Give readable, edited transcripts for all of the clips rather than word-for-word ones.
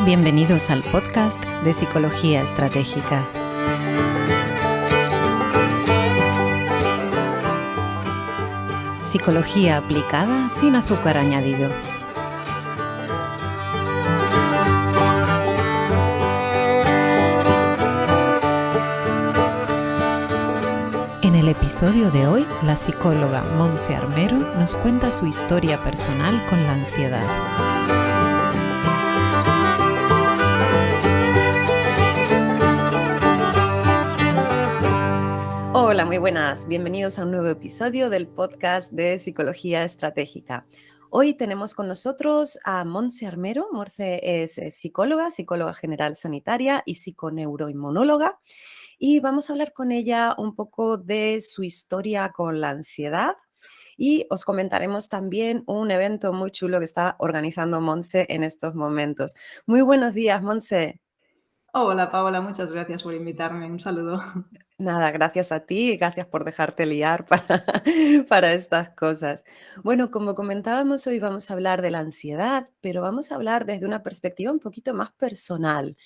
Bienvenidos al podcast de Psicología Estratégica. Psicología aplicada sin azúcar añadido. En el episodio de hoy, la psicóloga Montse Armero nos cuenta su historia personal con la ansiedad. Hola, muy buenas. Bienvenidos a un nuevo episodio del podcast de Psicología Estratégica. Hoy tenemos con nosotros a Montse Armero. Montse es psicóloga general sanitaria y psiconeuroinmunóloga. Y vamos a hablar con ella un poco de su historia con la ansiedad. Y os comentaremos también un evento muy chulo que está organizando Montse en estos momentos. Muy buenos días, Montse. Hola Paola, muchas gracias por invitarme. Un saludo. Nada, gracias a ti y gracias por dejarte liar para estas cosas. Bueno, como comentábamos, hoy vamos a hablar de la ansiedad, pero vamos a hablar desde una perspectiva un poquito más personal.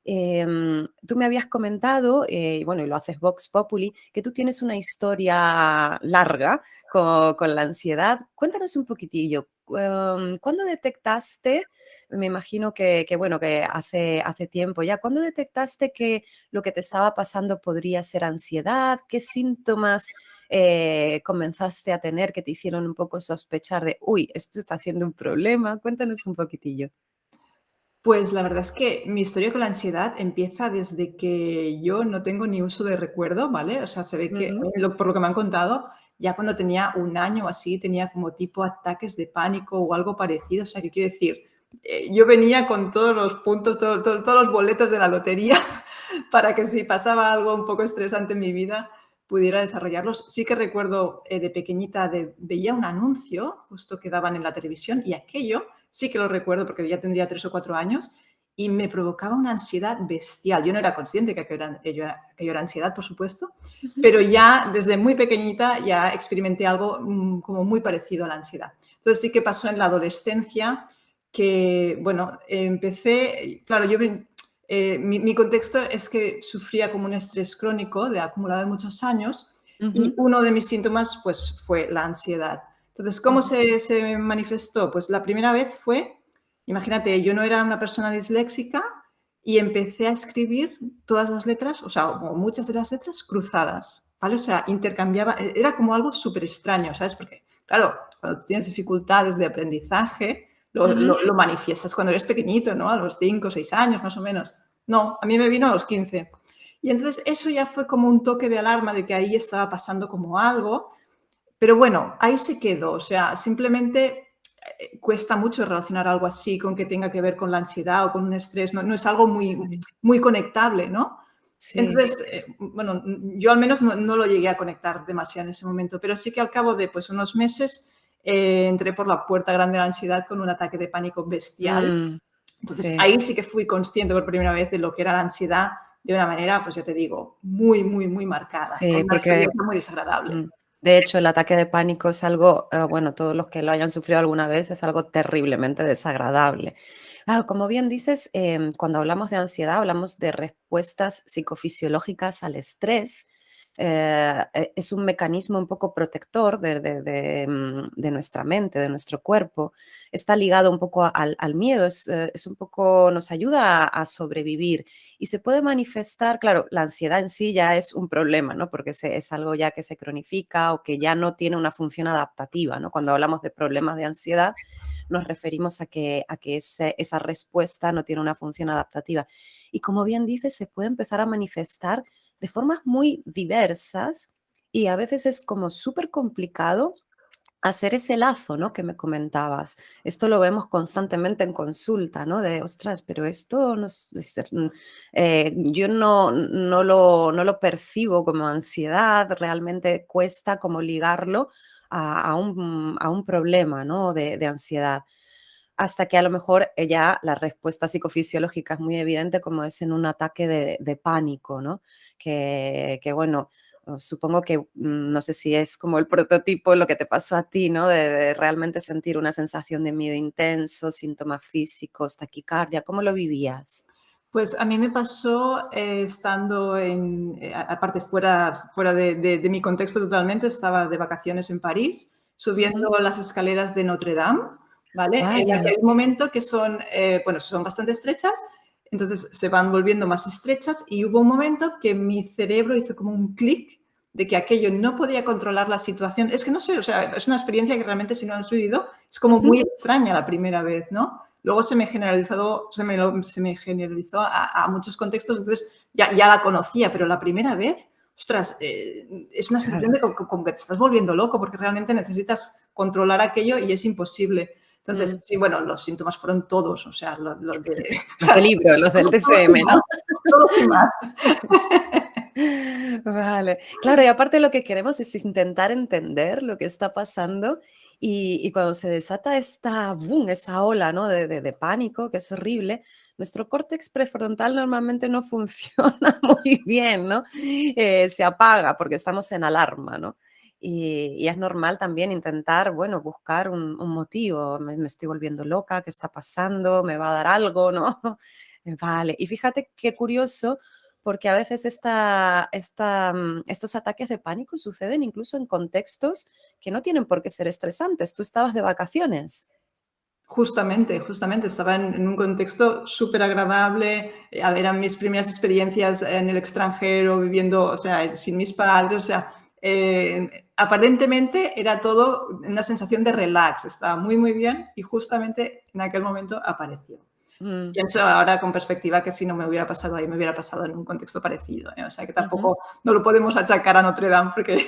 Tú me habías comentado, y bueno, y lo haces Vox Populi, que tú tienes una historia larga con la ansiedad. Cuéntanos un poquitillo, ¿cuándo detectaste? Me imagino bueno, que hace tiempo ya. ¿Cuándo detectaste que lo que te estaba pasando podría ser ansiedad? ¿Qué síntomas comenzaste a tener que te hicieron un poco sospechar de, uy, esto está siendo un problema? Cuéntanos un poquitillo. Pues la verdad es que mi historia con la ansiedad empieza desde que yo no tengo ni uso de recuerdo, ¿vale? O sea, se ve que, Ujú. por lo que me han contado, ya cuando tenía un año o así, tenía como tipo ataques de pánico o algo parecido. O sea, ¿qué quiero decir? Yo venía con todos los puntos, todos los boletos de la lotería para que si pasaba algo un poco estresante en mi vida, pudiera desarrollarlos. Sí que recuerdo de pequeñita, veía un anuncio justo que daban en la televisión y aquello sí que lo recuerdo porque ya tendría 3 o 4 años y me provocaba una ansiedad bestial. Yo no era consciente que aquello era ansiedad, por supuesto, Ujú. pero ya desde muy pequeñita ya experimenté algo como muy parecido a la ansiedad. Entonces sí que pasó en la adolescencia que, bueno, empecé, claro, mi contexto es que sufría como un estrés crónico de acumulado de muchos años y Ujú. uno de mis síntomas pues fue la ansiedad. Entonces, ¿cómo Ujú. se manifestó? Pues la primera vez fue, imagínate, yo no era una persona disléxica y empecé a escribir todas las letras, o sea, o muchas de las letras cruzadas, ¿vale? O sea, intercambiaba, era como algo súper extraño, ¿sabes? Porque, claro, cuando tú tienes dificultades de aprendizaje, Ujú. lo manifiestas cuando eres pequeñito, ¿no? A los 5 o 6 años, más o menos. No, a mí me vino a los 15. Y entonces eso ya fue como un toque de alarma de que ahí estaba pasando como algo, pero bueno, ahí se quedó. O sea, simplemente cuesta mucho relacionar algo así con que tenga que ver con la ansiedad o con un estrés. No, no es algo muy, Sí, muy conectable, ¿no? sí. Entonces, bueno, yo al menos no lo llegué a conectar demasiado en ese momento, pero sí que al cabo de pues, unos meses entré por la puerta grande de la ansiedad con un ataque de pánico bestial. Entonces, Sí, ahí sí que fui consciente por primera vez de lo que era la ansiedad de una manera, pues ya te digo, muy, muy, muy marcada. Fue sí, una porque, experiencia muy desagradable. de hecho, el ataque de pánico es algo, bueno, todos los que lo hayan sufrido alguna vez, es algo terriblemente desagradable. Claro, como bien dices, cuando hablamos de ansiedad, hablamos de respuestas psicofisiológicas al estrés. Es un mecanismo un poco protector de nuestra mente, de nuestro cuerpo. Está ligado un poco al miedo, es un poco, nos ayuda a sobrevivir. Y se puede manifestar, claro, la ansiedad en sí ya es un problema, ¿no? Porque es algo ya que se cronifica o que ya no tiene una función adaptativa, ¿no? Cuando hablamos de problemas de ansiedad, nos referimos a que esa respuesta no tiene una función adaptativa. Y como bien dices, se puede empezar a manifestar de formas muy diversas y a veces es como súper complicado hacer ese lazo, ¿no? Que me comentabas. Esto lo vemos constantemente en consulta, ¿no? De, ostras, pero esto no yo no lo percibo como ansiedad, realmente cuesta como ligarlo a un problema, ¿no? De ansiedad. Hasta que a lo mejor ya la respuesta psicofisiológica es muy evidente, como es en un ataque de pánico, ¿no? Que bueno, supongo que, no sé si es como el prototipo lo que te pasó a ti, ¿no? De realmente sentir una sensación de miedo intenso, síntomas físicos, taquicardia, ¿cómo lo vivías? Pues a mí me pasó, estando aparte fuera de mi contexto totalmente, estaba de vacaciones en París, Ujú. subiendo las escaleras de Notre Dame, ¿vale? En Vaya. aquel momento que son, bueno, son bastante estrechas, entonces se van volviendo más estrechas y hubo un momento que mi cerebro hizo como un clic de que aquello no podía controlar la situación. Es que no sé, o sea, es una experiencia que realmente si no has vivido, es como muy Ujú. extraña la primera vez, ¿no? Luego se me generalizó a muchos contextos, entonces ya la conocía, pero la primera vez, ostras, es una sensación Claro. de como que te estás volviendo loco, porque realmente necesitas controlar aquello y es imposible. Entonces, Mm. sí, bueno, los síntomas fueron todos, o sea, lo de Los del libro, los del todo y DSM, más, ¿no? todo y más. Vale. Claro, y aparte lo que queremos es intentar entender lo que está pasando y cuando se desata esta, boom, esa ola, ¿no? De pánico, que es horrible, nuestro córtex prefrontal normalmente no funciona muy bien, ¿no? Se apaga porque estamos en alarma, ¿no? Y es normal también intentar, bueno, buscar un motivo. Me estoy volviendo loca, ¿qué está pasando? ¿Me va a dar algo, no? Vale. Y fíjate qué curioso porque a veces estos ataques de pánico suceden incluso en contextos que no tienen por qué ser estresantes. Tú estabas de vacaciones. Justamente, estaba en un contexto superagradable, eran mis primeras experiencias en el extranjero, viviendo, o sea, sin mis padres, o sea, aparentemente era todo una sensación de relax, estaba muy, muy bien y justamente en aquel momento apareció. Mm, Pienso ahora con perspectiva que si no me hubiera pasado ahí, me hubiera pasado en un contexto parecido, ¿eh? O sea, que ujú, tampoco no lo podemos achacar a Notre Dame porque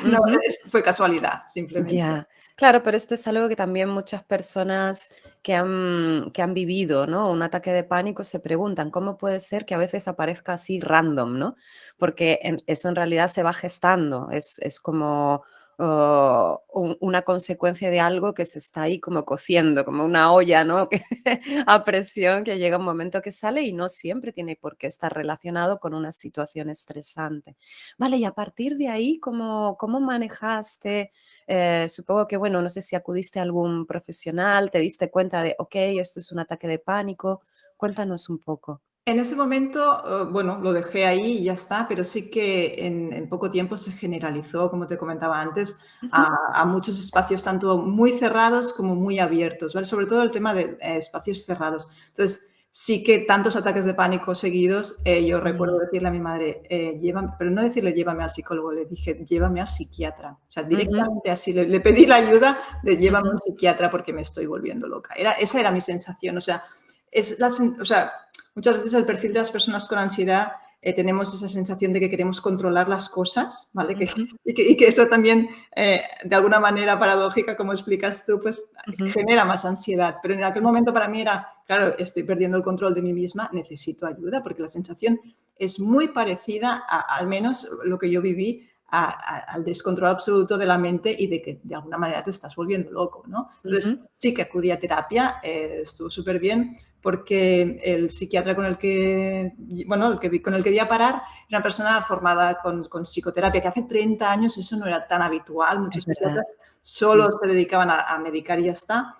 no, ujú. fue casualidad, simplemente. Ya, claro, pero esto es algo que también muchas personas que han vivido, ¿no? Un ataque de pánico se preguntan, ¿cómo puede ser que a veces aparezca así random, ¿no? Porque eso en realidad se va gestando, es como una consecuencia de algo que se está ahí como cociendo, como una olla, ¿no? A presión que llega un momento que sale y no siempre tiene por qué estar relacionado con una situación estresante. Vale, y a partir de ahí, ¿cómo manejaste? Supongo que, bueno, no sé si acudiste a algún profesional, te diste cuenta de, ok, esto es un ataque de pánico. Cuéntanos un poco. En ese momento, bueno, lo dejé ahí y ya está, pero sí que en poco tiempo se generalizó, como te comentaba antes, Ujú, a muchos espacios, tanto muy cerrados como muy abiertos, ¿vale? Sobre todo el tema de espacios cerrados. Entonces, sí que tantos ataques de pánico seguidos, yo recuerdo mm, decirle a mi madre, llévame, pero no decirle llévame al psicólogo, le dije llévame al psiquiatra. O sea, ujú, directamente así, le pedí la ayuda de llévame a un ujú, psiquiatra porque me estoy volviendo loca. Esa era mi sensación, o sea, o sea, muchas veces el perfil de las personas con ansiedad, tenemos esa sensación de que queremos controlar las cosas, ¿vale? ujú, Y que eso también, de alguna manera paradójica, como explicas tú, pues ujú, genera más ansiedad. Pero en aquel momento para mí era, claro, estoy perdiendo el control de mí misma, necesito ayuda, porque la sensación es muy parecida al menos lo que yo viví al descontrol absoluto de la mente y de que de alguna manera te estas volviendo loco, ¿no? Entonces, ujú, sí que acudí a terapia, estuvo súper bien, porque el psiquiatra con el que, bueno, con el que di a parar era una persona formada con psicoterapia, que hace 30 años eso no era tan habitual, es muchos verdad. psiquiatras solo Mm, se dedicaban a medicar y ya está.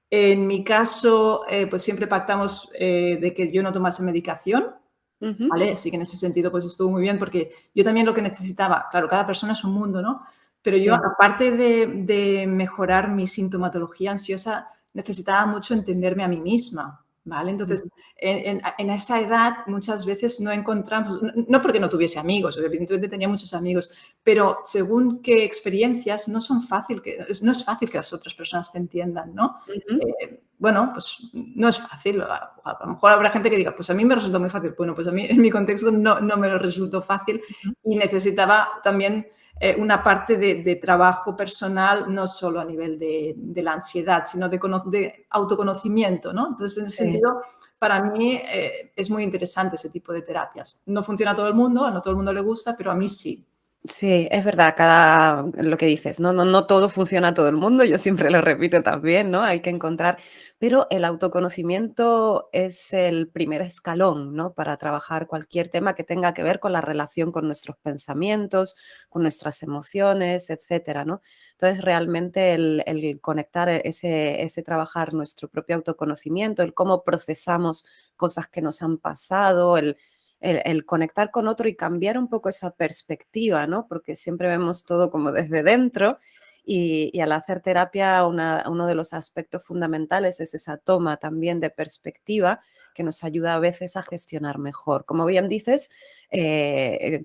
En mi caso, pues siempre pactamos de que yo no tomase medicación, ujú, ¿vale? Así que en ese sentido, pues estuvo muy bien, porque yo también lo que necesitaba, claro, cada persona es un mundo, ¿no? Pero yo, sí. aparte de mejorar mi sintomatología ansiosa, necesitaba mucho entenderme a mí misma, ¿vale? Entonces, Ujú, en esa edad muchas veces no encontramos, no porque no tuviese amigos, evidentemente tenía muchos amigos, pero según qué experiencias no es fácil que las otras personas te entiendan, ¿no? ujú, Bueno, pues no es fácil. A lo mejor habrá gente que diga, pues a mí me resultó muy fácil. Bueno, pues a mí en mi contexto no me lo resultó fácil ujú, y necesitaba también una parte de trabajo personal, no solo a nivel de la ansiedad, sino de autoconocimiento, ¿no? Entonces, en ese sí. sentido, para mí es muy interesante ese tipo de terapias. No funciona a todo el mundo, a no todo el mundo le gusta, pero a mí sí. Sí, es verdad, cada lo que dices, no todo funciona a todo el mundo, yo siempre lo repito también, ¿no? Hay que encontrar, pero el autoconocimiento es el primer escalón, ¿no? Para trabajar cualquier tema que tenga que ver con la relación con nuestros pensamientos, con nuestras emociones, etcétera, ¿no? Entonces, realmente el conectar ese trabajar nuestro propio autoconocimiento, el cómo procesamos cosas que nos han pasado, el conectar con otro y cambiar un poco esa perspectiva, ¿no? Porque siempre vemos todo como desde dentro y al hacer terapia uno de los aspectos fundamentales es esa toma también de perspectiva que nos ayuda a veces a gestionar mejor. Como bien dices,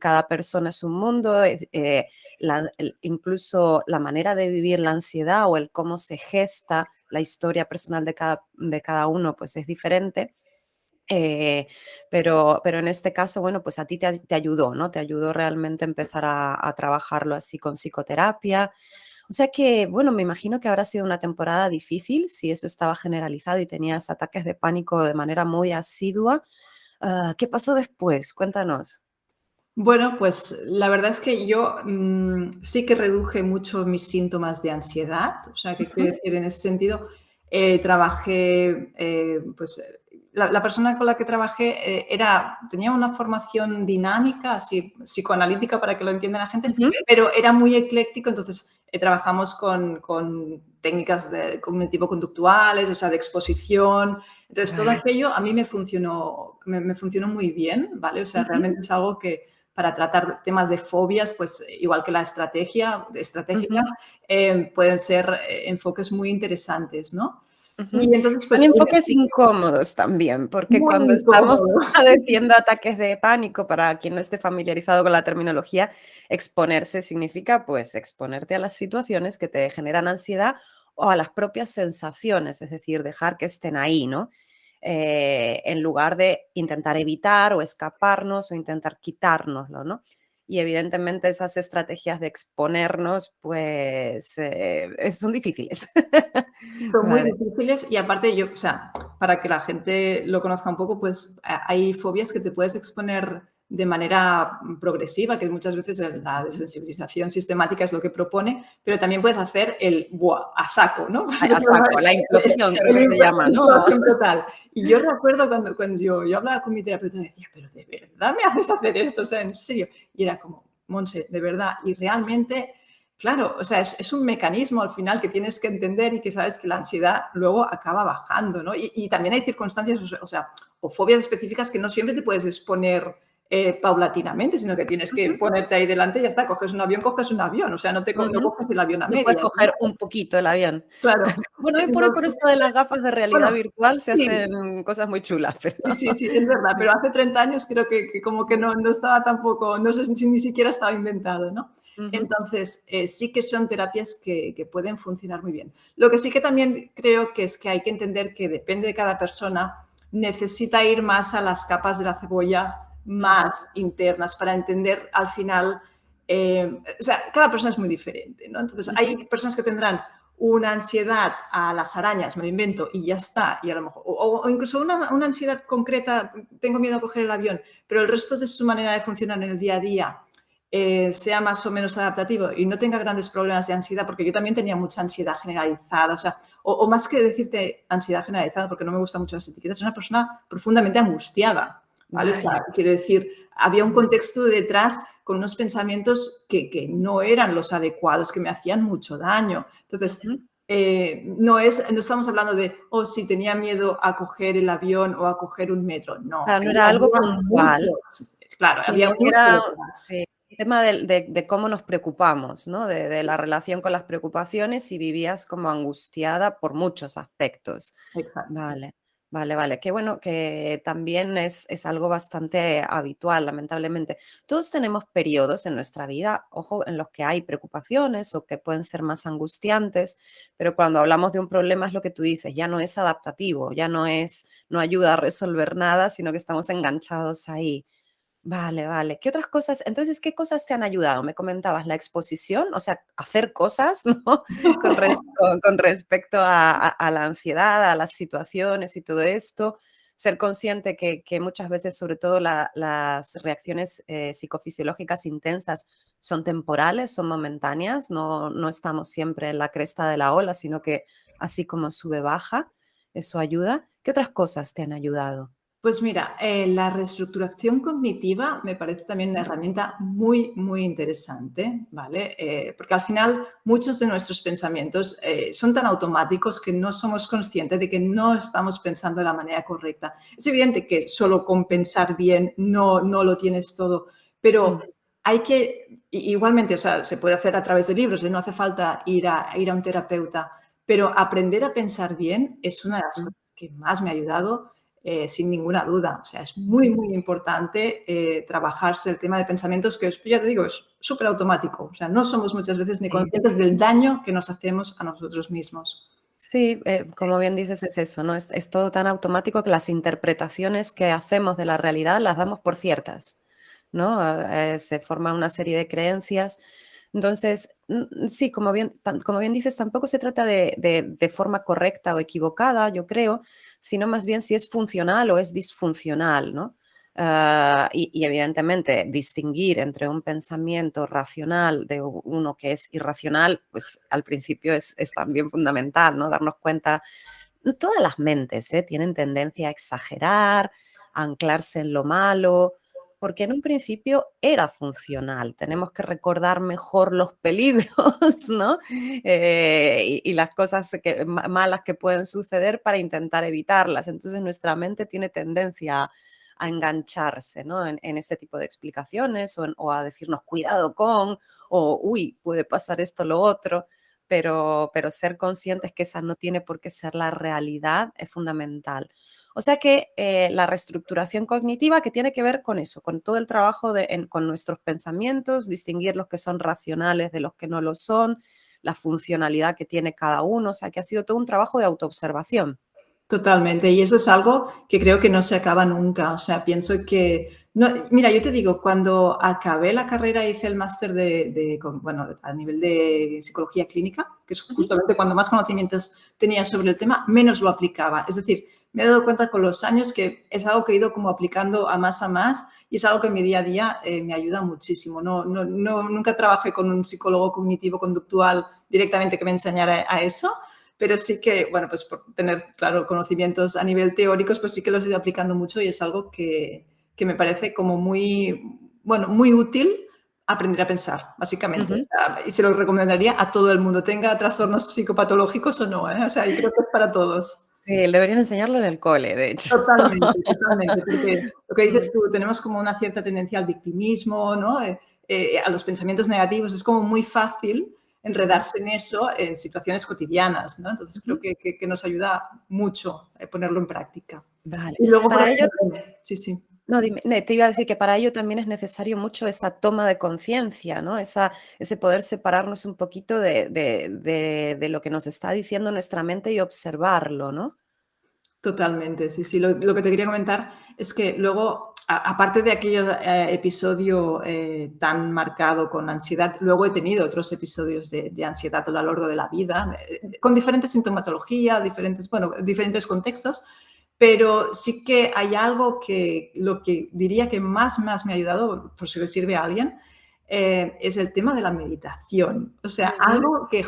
cada persona es un mundo, incluso la manera de vivir la ansiedad o el cómo se gesta la historia personal de cada uno, pues es diferente. Pero en este caso, bueno, pues a ti te ayudó, ¿no? Te ayudó realmente a empezar a trabajarlo así con psicoterapia. O sea que, bueno, me imagino que habrá sido una temporada difícil, si eso estaba generalizado y tenías ataques de pánico de manera muy asidua. ¿Qué pasó después? Cuéntanos. Bueno, pues la verdad es que yo, sí que reduje mucho mis síntomas de ansiedad, o sea, ¿qué quiero Ujú, decir en ese sentido? Trabajé, pues, la persona con la que trabajé, tenía una formación dinámica, así psicoanalítica para que lo entienda la gente, ujú. pero era muy ecléctico, entonces, trabajamos con técnicas de cognitivo-conductuales, o sea, de exposición. Entonces, todo Vale. aquello a mí me funcionó muy bien, ¿vale? O sea, Ujú, realmente es algo que para tratar temas de fobias, pues igual que la estratégica, ujú, pueden ser enfoques muy interesantes, ¿no? ujú. Y entonces, Son pues enfoques incómodos también, porque muy cuando estamos incómodos. padeciendo ataques de pánico, para quien no esté familiarizado con la terminología, exponerse significa, pues, exponerte a las situaciones que te generan ansiedad o a las propias sensaciones, es decir, dejar que estén ahí, ¿no? En lugar de intentar evitar o escaparnos o intentar quitárnoslo, ¿no? Y evidentemente esas estrategias de exponernos, pues, son difíciles. Son muy Vale. difíciles y aparte yo, o sea, para que la gente lo conozca un poco, pues hay fobias que te puedes exponer de manera progresiva, que muchas veces la desensibilización sistemática es lo que propone, pero también puedes hacer el ¡buah! A saco, ¿no? A saco, la implosión creo que se llama, El ¿no? implosión total. Y yo recuerdo cuando yo hablaba con mi terapeuta, decía, pero ¿de verdad me haces hacer esto? O sea, en serio. Y era como, Monse, de verdad. Y realmente claro, o sea, es un mecanismo al final que tienes que entender y que sabes que la ansiedad luego acaba bajando, ¿no? Y también hay circunstancias, o sea, o fobias específicas que no siempre te puedes exponer paulatinamente, sino que tienes que Ujú, ponerte ahí delante y ya está, coges un avión, o sea, no ujú. coges el avión a No puedes medias, ¿no? coger un poquito el avión. Claro. Bueno, hoy por Entonces, esto de las gafas de realidad bueno, virtual se sí, hacen cosas muy chulas, pero sí, sí, sí, es verdad, pero hace 30 años creo que como que no estaba tampoco, no sé si ni siquiera estaba inventado, ¿no? ujú, Entonces, sí que son terapias que pueden funcionar muy bien. Lo que sí que también creo que es que hay que entender que depende de cada persona, necesita ir más a las capas de la cebolla ujú, más internas para entender al final, o sea, cada persona es muy diferente, ¿no? Entonces, ujú, hay personas que tendrán una ansiedad a las arañas, me lo invento, y ya está, y a lo mejor, o incluso una ansiedad concreta, tengo miedo a coger el avión, pero el resto de su manera de funcionar en el día a día sea más o menos adaptativo y no tenga grandes problemas de ansiedad, porque yo también tenía mucha ansiedad generalizada, o sea, o más que decirte ansiedad generalizada, porque no me gustan mucho las etiquetas, es una persona profundamente angustiada, ¿vale? O sea, vale, quiero decir, había un ujú, contexto detrás con unos pensamientos que no eran los adecuados, que me hacían mucho daño. Entonces, ujú. no estamos hablando de, oh, sí, tenía miedo a coger el avión o a coger un metro. No, Claro, no ahí era algo había puntual, muchos, claro, había sino que mucho era detrás. sí, un tema de cómo nos preocupamos, ¿no? De la relación con las preocupaciones y vivías como angustiada por muchos aspectos. Exacto. Vale, vale, vale. Qué bueno que también es algo bastante habitual, lamentablemente. Todos tenemos periodos en nuestra vida, ojo, en los que hay preocupaciones o que pueden ser más angustiantes, pero cuando hablamos de un problema es lo que tú dices, ya no es adaptativo, ya no ayuda a resolver nada, sino que estamos enganchados ahí. Vale, vale. ¿Qué otras cosas? Entonces, ¿qué cosas te han ayudado? Me comentabas la exposición, o sea, hacer cosas, ¿no? Con respecto a la ansiedad, a las situaciones y todo esto. ser consciente que muchas veces, sobre todo las reacciones psicofisiológicas intensas, son temporales, son momentáneas, no estamos siempre en la cresta de la ola, sino que así como sube, baja, eso ayuda. ¿Qué otras cosas te han ayudado? Pues mira, la reestructuración cognitiva me parece también una Ujú, herramienta muy, muy interesante, ¿vale? Porque al final muchos de nuestros pensamientos son tan automáticos que no somos conscientes de que no estamos pensando de la manera correcta. Es evidente que solo con pensar bien no lo tienes todo, pero mm, hay que, igualmente, o sea, se puede hacer a través de libros, no hace falta ir a un terapeuta, pero aprender a pensar bien es una de las mm, cosas que más me ha ayudado sin ninguna duda. O sea, es muy, muy importante trabajarse el tema de pensamientos que, ya te digo, es súper automático. O sea, no somos muchas veces ni sí. conscientes del daño que nos hacemos a nosotros mismos. Sí, como bien dices, es eso, ¿no? Es todo tan automático que las interpretaciones que hacemos de la realidad las damos por ciertas, ¿no? Se forma una serie de creencias. Entonces, sí, como bien dices, tampoco se trata de forma correcta o equivocada, yo creo, sino más bien si es funcional o es disfuncional, ¿no? Y evidentemente distinguir entre un pensamiento racional de uno que es irracional, pues al principio es también fundamental, ¿no? Darnos cuenta, todas las mentes tienen tendencia a exagerar, a anclarse en lo malo, porque en un principio era funcional. Tenemos que recordar mejor los peligros, ¿no? Y las cosas malas que pueden suceder para intentar evitarlas. Entonces nuestra mente tiene tendencia a engancharse, ¿no? En este tipo de explicaciones o a decirnos cuidado con, o uy, puede pasar esto, lo otro, pero ser conscientes que esa no tiene por qué ser la realidad es fundamental. O sea que la reestructuración cognitiva que tiene que ver con eso, con todo el trabajo con nuestros pensamientos, distinguir los que son racionales de los que no lo son, la funcionalidad que tiene cada uno, o sea que ha sido todo un trabajo de autoobservación. Totalmente, y eso es algo que creo que no se acaba nunca. O sea, pienso que no, mira, yo te digo, cuando acabé la carrera hice el máster bueno, a nivel de psicología clínica, que es Ujú, justamente cuando más conocimientos tenía sobre el tema, menos lo aplicaba. Es decir, me he dado cuenta con los años que es algo que he ido como aplicando a más y es algo que en mi día a día me ayuda muchísimo. Nunca trabajé con un psicólogo cognitivo-conductual directamente que me enseñara a eso, pero sí que, bueno, pues por tener, claro, conocimientos a nivel teóricos, pues sí que los he ido aplicando mucho y es algo que me parece como muy, bueno, muy útil aprender a pensar, básicamente. ujú. O sea, y se lo recomendaría a todo el mundo, tenga trastornos psicopatológicos o no, ¿eh? O sea, yo creo que es para todos. Sí, deberían enseñarlo en el cole, de hecho. Totalmente, totalmente, porque lo que dices Mm, tú, tenemos como una cierta tendencia al victimismo, ¿no? A los pensamientos negativos, es como muy fácil ujú, enredarse en eso en situaciones cotidianas, ¿no? Entonces creo ujú. que nos ayuda mucho ponerlo en práctica. Vale. Y luego, por Para ello ejemplo sí, sí. No, dime, te iba a decir que para ello también es necesario mucho esa toma de conciencia, ¿no? Ese poder separarnos un poquito de lo que nos está diciendo nuestra mente y observarlo, ¿no? Totalmente, sí, sí. Lo que te quería comentar es que luego, aparte de aquel episodio tan marcado con ansiedad, luego he tenido otros episodios de ansiedad a lo largo de la vida, con diferentes sintomatología, bueno, diferentes contextos, pero sí que hay algo que lo que diría que más me ha ayudado, por si le sirve a alguien, es el tema de la meditación. O sea, Ujú. algo que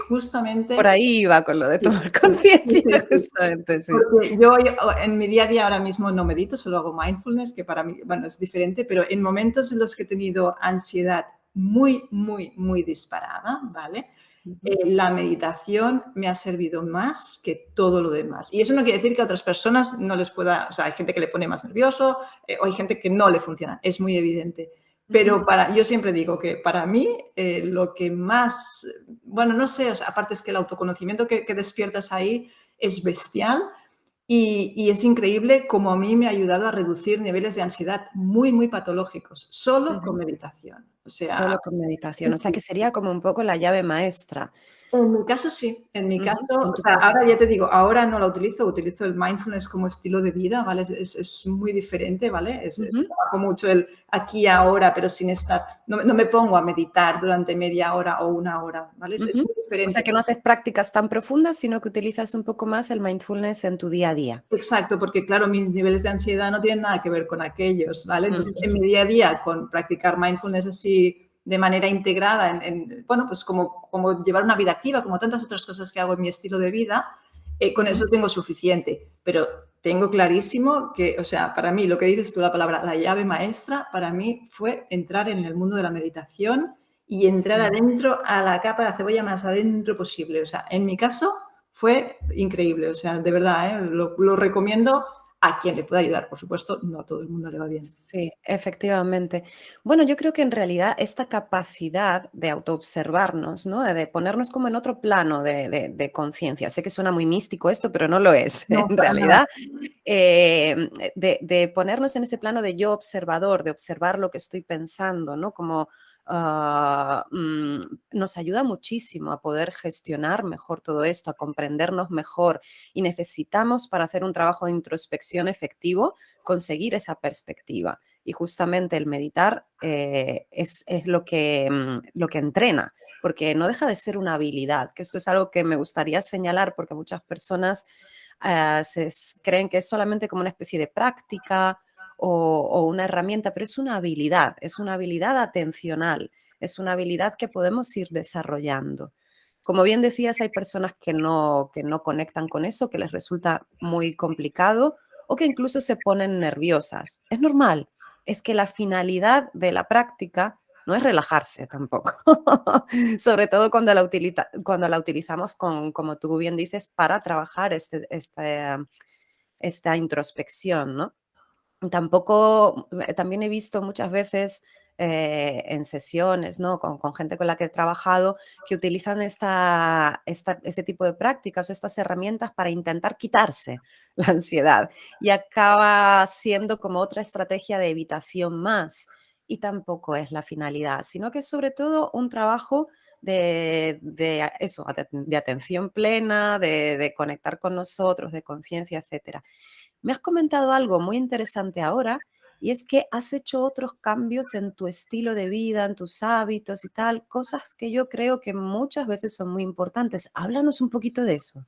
Por justamente ahí iba con lo de sí, tomar sí, sí, conciencia, sí, sí. justamente, sí. Porque yo en mi día a día ahora mismo no medito, solo hago mindfulness, que para mí, bueno, es diferente, pero en momentos en los que he tenido ansiedad muy, muy, muy disparada, ¿vale? Ujú, La meditación me ha servido más que todo lo demás. Y eso no quiere decir que a otras personas no les pueda, o sea, hay gente que le pone más nervioso o hay gente que no le funciona, es muy evidente. ujú, Pero yo siempre digo que para mí lo que más, bueno, no sé, o sea, aparte es que el autoconocimiento que despiertas ahí es bestial y es increíble cómo a mí me ha ayudado a reducir niveles de ansiedad muy, muy patológicos, solo con ujú. meditación. O sea, Solo con meditación. O sea, que sería como un poco la llave maestra. en mi caso sí, en mi Ujú, caso, en o tu sea, caso ahora sí. ya te digo, ahora no la utilizo, utilizo el mindfulness como estilo de vida, ¿vale? Es muy diferente, ¿vale? Ujú, Trabajo mucho el aquí y ahora, pero sin estar, no me pongo a meditar durante media hora o una hora, ¿vale? Es ujú. muy O sea, diferente. que no haces prácticas tan profundas, sino que utilizas un poco más el mindfulness en tu día a día. Exacto, porque claro, mis niveles de ansiedad no tienen nada que ver con aquellos, ¿vale? Entonces, Ujú, en mi día a día, con practicar mindfulness así de manera integrada bueno, pues como llevar una vida activa, como tantas otras cosas que hago en mi estilo de vida, con ujú. eso tengo suficiente. Pero tengo clarísimo que, o sea, para mí, lo que dices tú, la palabra, la llave maestra, para mí fue entrar en el mundo de la meditación y entrar Sí. adentro a la capa de la cebolla más adentro posible. O sea, en mi caso fue increíble, o sea, de verdad, ¿eh? Lo recomiendo a quien le pueda ayudar. Por supuesto, no a todo el mundo le va bien. Sí, efectivamente. Bueno, yo creo que en realidad esta capacidad de autoobservarnos, ¿no? De ponernos como en otro plano de conciencia. Sé que suena muy místico esto, pero no lo es. No, En para nada. realidad, de ponernos en ese plano de yo observador, de observar lo que estoy pensando, ¿no? Como nos ayuda muchísimo a poder gestionar mejor todo esto, a comprendernos mejor. Y necesitamos, para hacer un trabajo de introspección efectivo, conseguir esa perspectiva. Y justamente el meditar es lo que entrena, porque no deja de ser una habilidad, que esto es algo que me gustaría señalar porque muchas personas creen que es solamente como una especie de práctica o una herramienta, pero es una habilidad atencional, es una habilidad que podemos ir desarrollando. Como bien decías, hay personas que no conectan con eso, que les resulta muy complicado o que incluso se ponen nerviosas. Es normal, es que la finalidad de la práctica no es relajarse tampoco, sobre todo cuando la utilizamos como tú bien dices, para trabajar esta introspección, ¿no? Tampoco, también he visto muchas veces en sesiones, ¿no? Con gente con la que he trabajado, que utilizan este tipo de prácticas o estas herramientas para intentar quitarse la ansiedad y acaba siendo como otra estrategia de evitación más y tampoco es la finalidad, sino que es sobre todo un trabajo de atención plena, de conectar con nosotros, de conciencia, etcétera. Me has comentado algo muy interesante ahora, y es que has hecho otros cambios en tu estilo de vida, en tus hábitos y tal, cosas que yo creo que muchas veces son muy importantes. Háblanos un poquito de eso.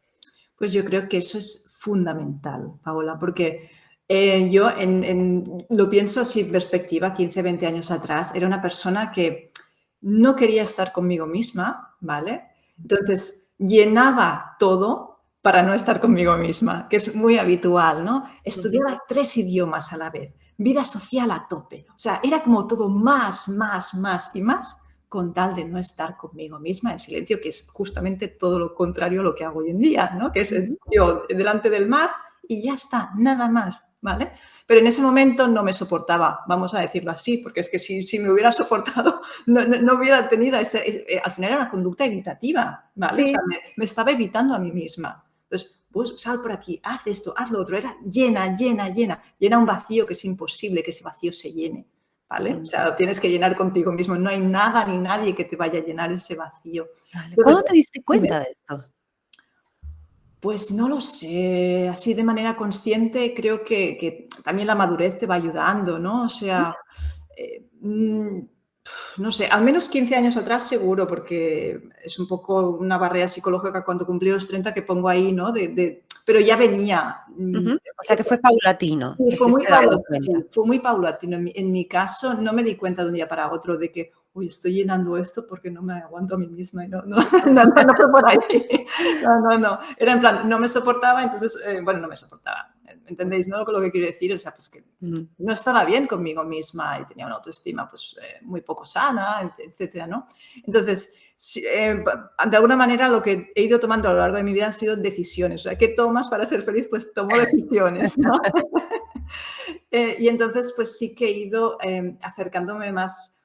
Pues yo creo que eso es fundamental, Paola, porque yo lo pienso así en perspectiva, 15, 20 años atrás, era una persona que no quería estar conmigo misma, ¿vale? Entonces, llenaba todo para no estar conmigo misma, que es muy habitual, ¿no? Ujú, Estudiaba 3 idiomas a la vez, vida social a tope, o sea, era como todo más, más, más y más con tal de no estar conmigo misma en silencio, que es justamente todo lo contrario a lo que hago hoy en día, ¿no? Que es ujú, yo delante del mar y ya está, nada más, ¿vale? Pero en ese momento no me soportaba, vamos a decirlo así, porque es que si me hubiera soportado, no hubiera tenido al final era una conducta evitativa, ¿vale? O sea, sí, me estaba evitando a mí misma. Entonces, pues sal por aquí, haz esto, haz lo otro. Era llena, llena, llena. Llena un vacío que es imposible que ese vacío se llene. ¿Vale? O mm, sea, lo tienes que llenar contigo mismo. No hay nada ni nadie que te vaya a llenar ese vacío. vale. ¿Cuándo Entonces, te diste dime. cuenta de esto? Pues no lo sé, así de manera consciente creo que también la madurez te va ayudando, ¿no? O Ujú, sea, eh, mm, no sé, al menos 15 años atrás seguro, porque es un poco una barrera psicológica cuando cumplí los 30 que pongo ahí, ¿no? Pero ya venía. ujú. O sea, que fue paulatino, Sí, te fuiste dando cuenta. fue muy paulatino. En mi caso, no me di cuenta de un día para otro de que, uy, estoy llenando esto porque no me aguanto a mí misma y no, no, no fue por ahí. No, no, no. Era en plan, no me soportaba, entonces, bueno, no me soportaba. ¿Entendéis, no? Lo que quiero decir, o sea, pues que Ujú, no estaba bien conmigo misma y tenía una autoestima, pues, muy poco sana, etcétera, ¿no? Entonces, sí, de alguna manera lo que he ido tomando a lo largo de mi vida han sido decisiones. O sea, ¿qué tomas para ser feliz? Pues tomo decisiones, ¿no? Y entonces, pues sí que he ido acercándome más,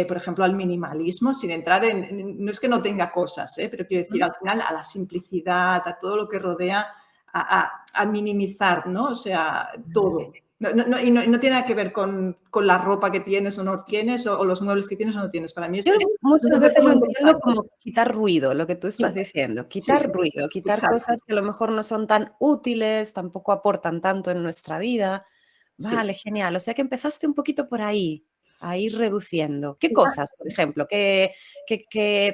por ejemplo, al minimalismo, sin entrar no es que no tenga cosas, pero quiero decir, ujú. al final, a la simplicidad, a todo lo que rodea, a minimizar, ¿no? O sea, todo. Y no tiene nada que ver con la ropa que tienes o no tienes, o los muebles que tienes o no tienes. Para mí Yo es muchas súper veces lo entiendo importante. como quitar ruido, lo que tú Sí, estás diciendo, sí, quitar ruido, quitar exacto. cosas que a lo mejor no son tan útiles, tampoco aportan tanto en nuestra vida. Sí. Vale, genial. O sea que empezaste un poquito por ahí, a ir reduciendo. ¿Qué Sí, cosas, por ejemplo? ¿Qué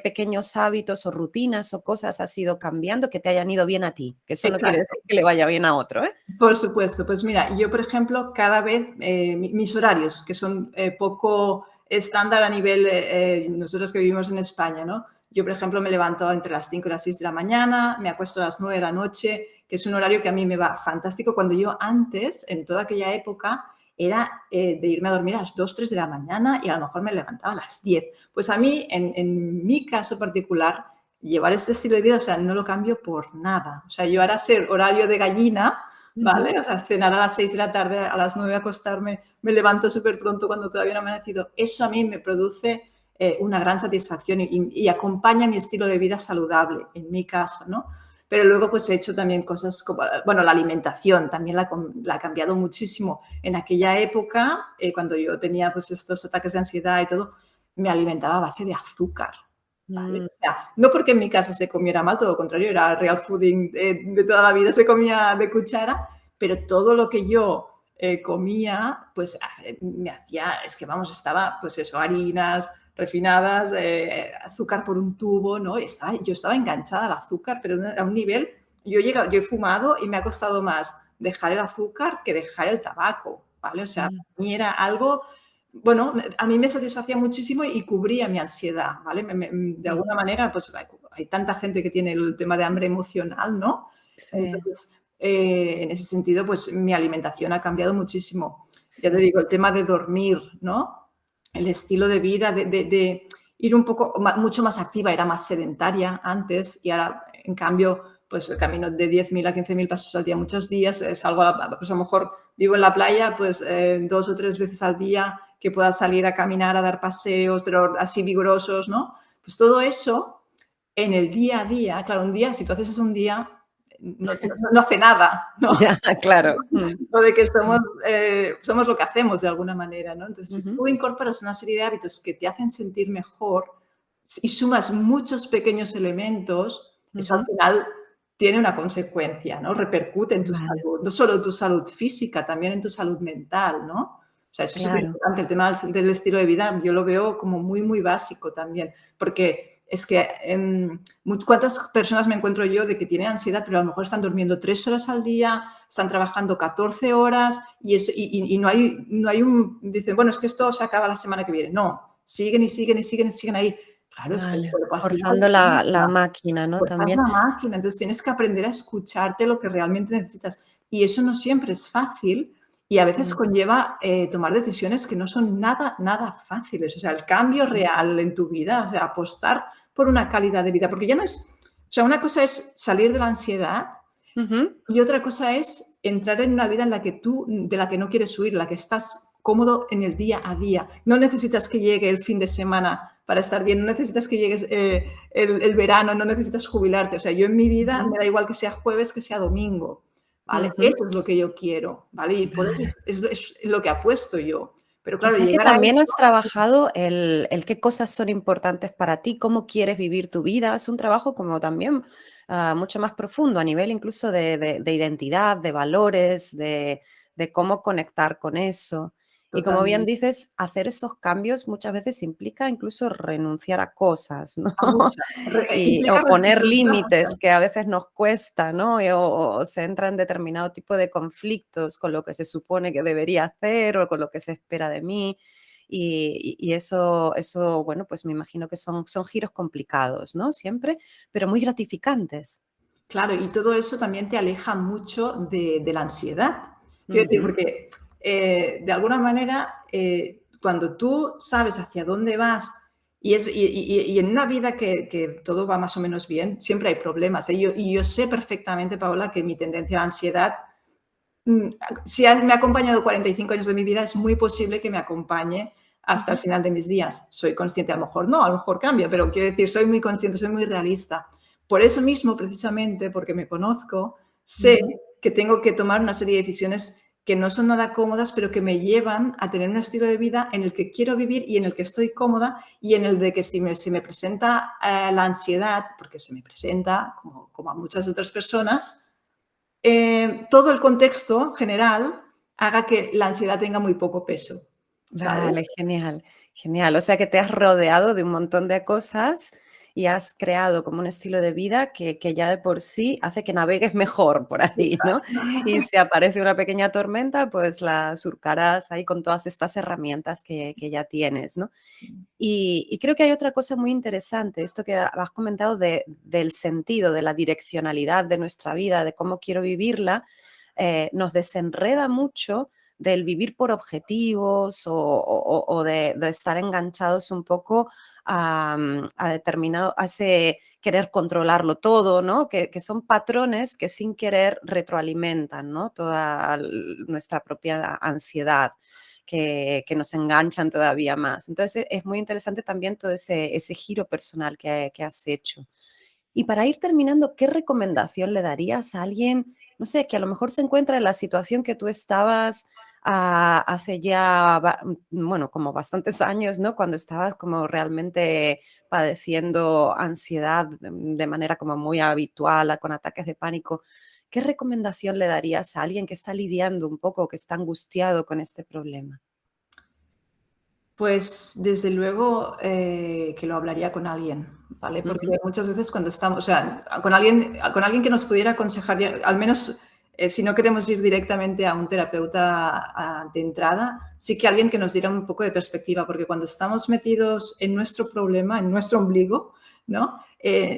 pequeños hábitos o rutinas o cosas has ido cambiando que te hayan ido bien a ti? Que eso no quiere exacto. decir que le vaya bien a otro, ¿eh? Por supuesto. Pues mira, yo, por ejemplo, cada vez, mis horarios, que son poco estándar a nivel, nosotros que vivimos en España, ¿no? Yo, por ejemplo, me levanto entre las 5 y las 6 de la mañana, me acuesto a las 9 de la noche, que es un horario que a mí me va fantástico, cuando yo antes, en toda aquella época, era de irme a dormir a las 2 3 de la mañana y a lo mejor me levantaba a las 10. Pues a mí, en mi caso particular, llevar este estilo de vida, o sea, no lo cambio por nada. O sea, yo ahora ser horario de gallina, Ujú. ¿vale? O sea, cenar a las 6 de la tarde, a las 9 acostarme, me levanto súper pronto cuando todavía no ha amanecido. Eso a mí me produce una gran satisfacción y acompaña mi estilo de vida saludable, en mi caso, ¿no? Pero luego pues he hecho también cosas como, bueno, la alimentación también la ha cambiado muchísimo. En aquella época, cuando yo tenía pues estos ataques de ansiedad y todo, me alimentaba a base de azúcar, ¿vale? Mm, O sea, no porque en mi casa se comiera mal, todo lo contrario, era real fooding de toda la vida, se comía de cuchara, pero todo lo que yo comía, pues me hacía, es que vamos, estaba, pues eso, harinas refinadas, azúcar por un tubo, ¿no? Yo estaba enganchada al azúcar, pero a un nivel, yo he fumado y me ha costado más dejar el azúcar que dejar el tabaco, ¿vale? O sea, mm, para mí era algo, bueno, a mí me satisfacía muchísimo y cubría mi ansiedad, ¿vale? De mm, alguna manera, pues hay tanta gente que tiene el tema de hambre emocional, ¿no? sí, Entonces, en ese sentido, pues mi alimentación ha cambiado muchísimo. Ya te sí. digo, el tema de dormir, ¿no? El estilo de vida, de ir un poco, mucho más activa, era más sedentaria antes y ahora, en cambio, pues camino de 10.000 a 15.000 pasos al día muchos días, salgo pues a lo mejor vivo en la playa, pues 2 o 3 veces al día que pueda salir a caminar, a dar paseos, pero así vigorosos, ¿no? Pues todo eso en el día a día, claro, un día, si tú haces eso un día, no hace nada, ¿no? Ya, claro. O de que Mm, somos lo que hacemos de alguna manera, ¿no? Entonces, si ujú, tú incorporas una serie de hábitos que te hacen sentir mejor y sumas muchos pequeños elementos, eso al ujú. final tiene una consecuencia, ¿no? Repercute en tu Vale, salud, no solo en tu salud física, también en tu salud mental, ¿no? O sea, eso es claro. superimportante. El tema del estilo de vida, yo lo veo como muy, muy básico también, porque es que, ¿cuántas personas me encuentro yo de que tienen ansiedad, pero a lo mejor están durmiendo 3 horas al día, están trabajando 14 horas y no hay un, dicen, bueno, es que esto se acaba la semana que viene. No, siguen y siguen y siguen y siguen ahí. Claro, es que el Vale. cuerpo al final Forzando la cansa, máquina, ¿no? forzar También. una máquina, entonces tienes que aprender a escucharte lo que realmente necesitas. Y eso no siempre es fácil y a veces Mm, conlleva tomar decisiones que no son nada, nada fáciles. O sea, el cambio sí. real en tu vida, o sea, apostar por una calidad de vida, porque ya no es, o sea, una cosa es salir de la ansiedad Ujú. y otra cosa es entrar en una vida en la que de la que no quieres huir, en la que estás cómodo en el día a día. No necesitas que llegue el fin de semana para estar bien, no necesitas que llegue el verano, no necesitas jubilarte. O sea, yo en mi vida Ujú, me da igual que sea jueves, que sea domingo, ¿vale? ujú. Eso es lo que yo quiero, ¿vale? Y por eso Vale. es lo que apuesto yo. Pero O claro, sea que llegar a también has eso, trabajado el qué cosas son importantes para ti, cómo quieres vivir tu vida. Es un trabajo como también mucho más profundo a nivel incluso de identidad, de valores, de cómo conectar con eso. Y como bien totalmente, dices, hacer esos cambios muchas veces implica incluso renunciar a cosas, ¿no? a muchas. Implica O poner renunciar a límites muchas. que a veces nos cuesta, ¿no? O se entra en determinado tipo de conflictos con lo que se supone que debería hacer o con lo que se espera de mí. Y eso, bueno, pues me imagino que son giros complicados, ¿no? Siempre, pero muy gratificantes. Claro, y todo eso también te aleja mucho de la ansiedad. Quiero decir, Ujú, porque, de alguna manera, cuando tú sabes hacia dónde vas y en una vida que todo va más o menos bien, siempre hay problemas, ¿eh? Y yo sé perfectamente, Paola, que mi tendencia a la ansiedad, mm, si me ha acompañado 45 años de mi vida, es muy posible que me acompañe hasta el ujú, final de mis días. Soy consciente, a lo mejor no, a lo mejor cambia, pero quiero decir, soy muy consciente, soy muy realista. Por eso mismo, precisamente, porque me conozco, sé ujú. que tengo que tomar una serie de decisiones que no son nada cómodas, pero que me llevan a tener un estilo de vida en el que quiero vivir y en el que estoy cómoda y en el de que si se me presenta la ansiedad, porque se me presenta como a muchas otras personas, todo el contexto general haga que la ansiedad tenga muy poco peso, ¿sabes? Vale, genial, genial. O sea que te has rodeado de un montón de cosas y has creado como un estilo de vida que ya de por sí hace que navegues mejor por ahí, ¿no? Exacto. Y si aparece una pequeña tormenta, pues la surcarás ahí con todas estas herramientas que ya tienes, ¿no? Y creo que hay otra cosa muy interesante, esto que has comentado del sentido, de la direccionalidad de nuestra vida, de cómo quiero vivirla, nos desenreda mucho del vivir por objetivos o de estar enganchados un poco a determinado, a ese querer controlarlo todo, ¿no? Que son patrones que sin querer retroalimentan, ¿no? Toda nuestra propia ansiedad. Que nos enganchan todavía más. Entonces, es muy interesante también todo ese giro personal que has hecho. Y para ir terminando, ¿qué recomendación le darías a alguien, no sé, que a lo mejor se encuentra en la situación que tú estabas hace ya, bueno, como bastantes años, ¿no? Cuando estabas como realmente padeciendo ansiedad de manera como muy habitual, con ataques de pánico. ¿Qué recomendación le darías a alguien que está lidiando un poco, que está angustiado con este problema? Pues, desde luego, que lo hablaría con alguien, ¿vale? Porque Ujú, muchas veces cuando estamos o sea, con alguien que nos pudiera aconsejar, ya al menos, si no queremos ir directamente a un terapeuta, de entrada, sí que alguien que nos diera un poco de perspectiva, porque cuando estamos metidos en nuestro problema, en nuestro ombligo, ¿no?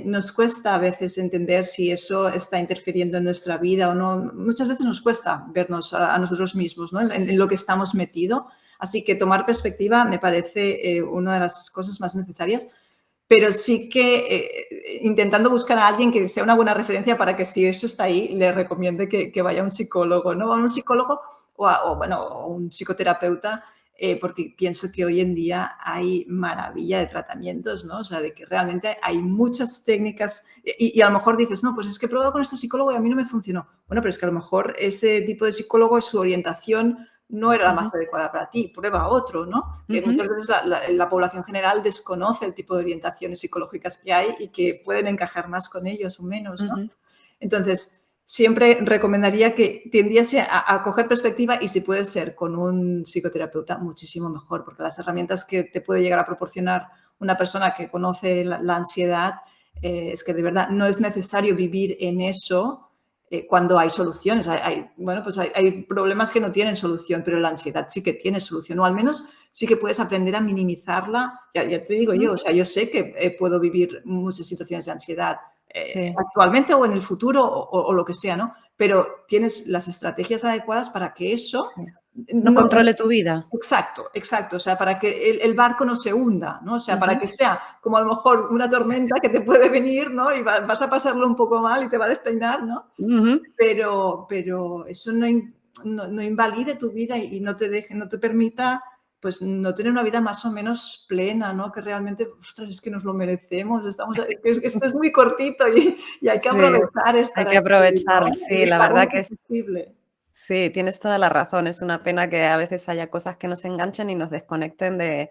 Nos cuesta a veces entender si eso está interfiriendo en nuestra vida o no. Muchas veces nos cuesta vernos a nosotros mismos, ¿no? En lo que estamos metido. Así que tomar perspectiva me parece una de las cosas más necesarias, pero sí que intentando buscar a alguien que sea una buena referencia para que si eso está ahí, le recomiende que vaya a un psicólogo, ¿no? A un psicólogo bueno, o un psicoterapeuta, porque pienso que hoy en día hay maravilla de tratamientos, ¿no? O sea, de que realmente hay muchas técnicas y a lo mejor dices, no, pues es que he probado con este psicólogo y a mí no me funcionó. Bueno, pero es que a lo mejor ese tipo de psicólogo, su orientación no era la más ujú, adecuada para ti, prueba otro, ¿no? Que ujú, muchas veces la población general desconoce el tipo de orientaciones psicológicas que hay y que pueden encajar más con ellos o menos, ¿no? ujú. Entonces, siempre recomendaría que tendiese a coger perspectiva y si puede ser con un psicoterapeuta, muchísimo mejor, porque las herramientas que te puede llegar a proporcionar una persona que conoce la ansiedad, es que de verdad no es necesario vivir en eso cuando hay soluciones. Bueno, pues hay problemas que no tienen solución, pero la ansiedad sí que tiene solución, o al menos sí que puedes aprender a minimizarla. Ya te digo Ujú. yo, o sea, yo sé que puedo vivir muchas situaciones de ansiedad Sí, actualmente o en el futuro o lo que sea, ¿no? Pero tienes las estrategias adecuadas para que eso sí. No no. controle tu vida. Exacto, exacto. O sea, para que el barco no se hunda, ¿no? O sea, para Ujú. que sea como a lo mejor una tormenta que te puede venir, ¿no? Y vas a pasarlo un poco mal y te va a despeinar, ¿no? Ujú. Pero eso no invalide tu vida y no te permita, pues, no tener una vida más o menos plena, ¿no? Que realmente, ostras, es que nos lo merecemos, es que esto es muy cortito y hay que Sí, aprovechar hay estar que aquí, ¿no? aprovechar. Sí, Y la estar lo verdad que antes posible. sí, tienes toda la razón. Es una pena que a veces haya cosas que nos enganchan y nos desconecten de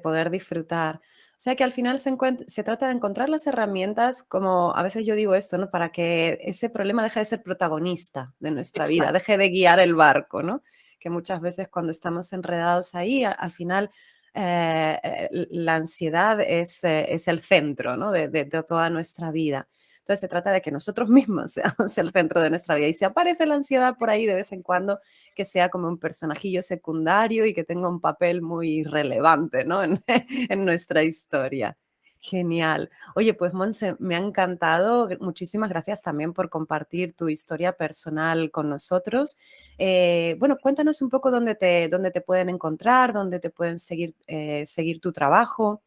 poder disfrutar. O sea que al final se trata de encontrar las herramientas, como a veces yo digo esto, ¿no? Para que ese problema deje de ser protagonista de nuestra vida, Exacto. deje de guiar el barco, ¿no? Que muchas veces cuando estamos enredados ahí, al final la ansiedad es el centro, ¿no? De toda nuestra vida. Entonces se trata de que nosotros mismos seamos el centro de nuestra vida. Y si aparece la ansiedad por ahí de vez en cuando, que sea como un personajillo secundario y que tenga un papel muy relevante, ¿no? En nuestra historia. Genial. Oye, pues Monse, me ha encantado. Muchísimas gracias también por compartir tu historia personal con nosotros. Bueno, cuéntanos un poco dónde te pueden encontrar, dónde te pueden seguir, seguir tu trabajo.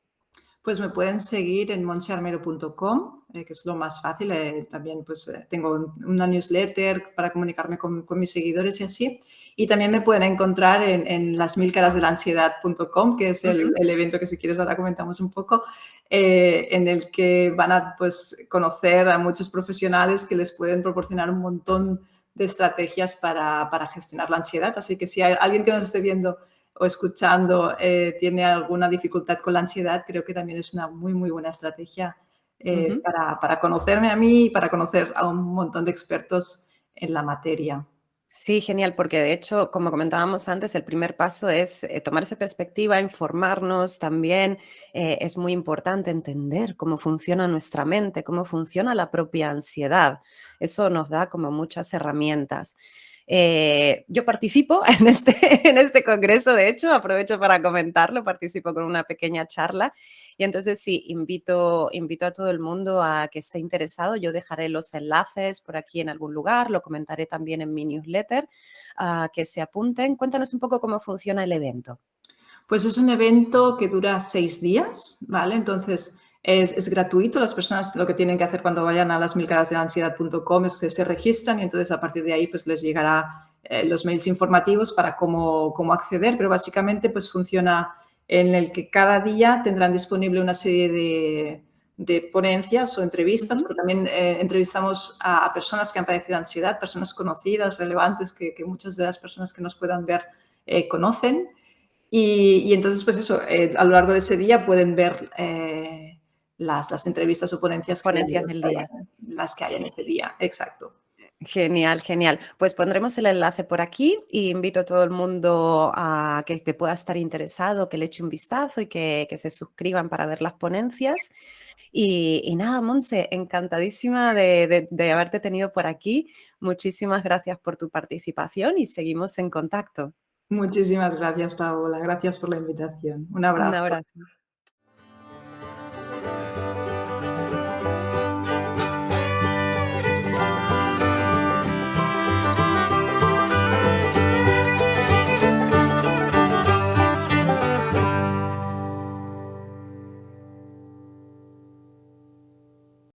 Pues me pueden seguir en montsearmero.com, que es lo más fácil. También pues tengo una newsletter para comunicarme con mis seguidores y así. Y también me pueden encontrar en lasmilcarasdelansiedad.com, que es Ujú, el evento que si quieres ahora comentamos un poco, en el que van a pues, conocer a muchos profesionales que les pueden proporcionar un montón de estrategias para gestionar la ansiedad. Así que si hay alguien que nos esté viendo o escuchando tiene alguna dificultad con la ansiedad, creo que también es una muy, muy buena estrategia Ujú. para conocerme a mí y para conocer a un montón de expertos en la materia. Sí, genial, porque de hecho, como comentábamos antes, el primer paso es tomar esa perspectiva, informarnos también. Es muy importante entender cómo funciona nuestra mente, cómo funciona la propia ansiedad. Eso nos da como muchas herramientas. Yo participo en este congreso, de hecho, aprovecho para comentarlo, participo con una pequeña charla y entonces sí, invito a todo el mundo a que esté interesado. Yo dejaré los enlaces por aquí en algún lugar, lo comentaré también en mi newsletter, que se apunten. Cuéntanos un poco cómo funciona el evento. Pues es un evento que dura 6 días, ¿vale? Entonces es gratuito. Las personas lo que tienen que hacer cuando vayan a lasmilcarasdelansiedad.com es que se registran y entonces a partir de ahí pues les llegará los mails informativos para cómo acceder, pero básicamente pues funciona en el que cada día tendrán disponible una serie de ponencias o entrevistas, Ujú. pero también entrevistamos a personas que han padecido ansiedad, personas conocidas, relevantes, que muchas de las personas que nos puedan ver conocen. Y entonces, pues eso, a lo largo de ese día pueden ver las entrevistas o Las ponencias ponencias del día. las que haya en ese día. Exacto. Genial, genial. Pues pondremos el enlace por aquí y invito a todo el mundo a que pueda estar interesado, que le eche un vistazo y que se suscriban para ver las ponencias. Y nada, Monse, encantadísima de haberte tenido por aquí. Muchísimas gracias por tu participación y seguimos en contacto. Muchísimas gracias, Paola. Gracias por la invitación. Un Un abrazo. abrazo.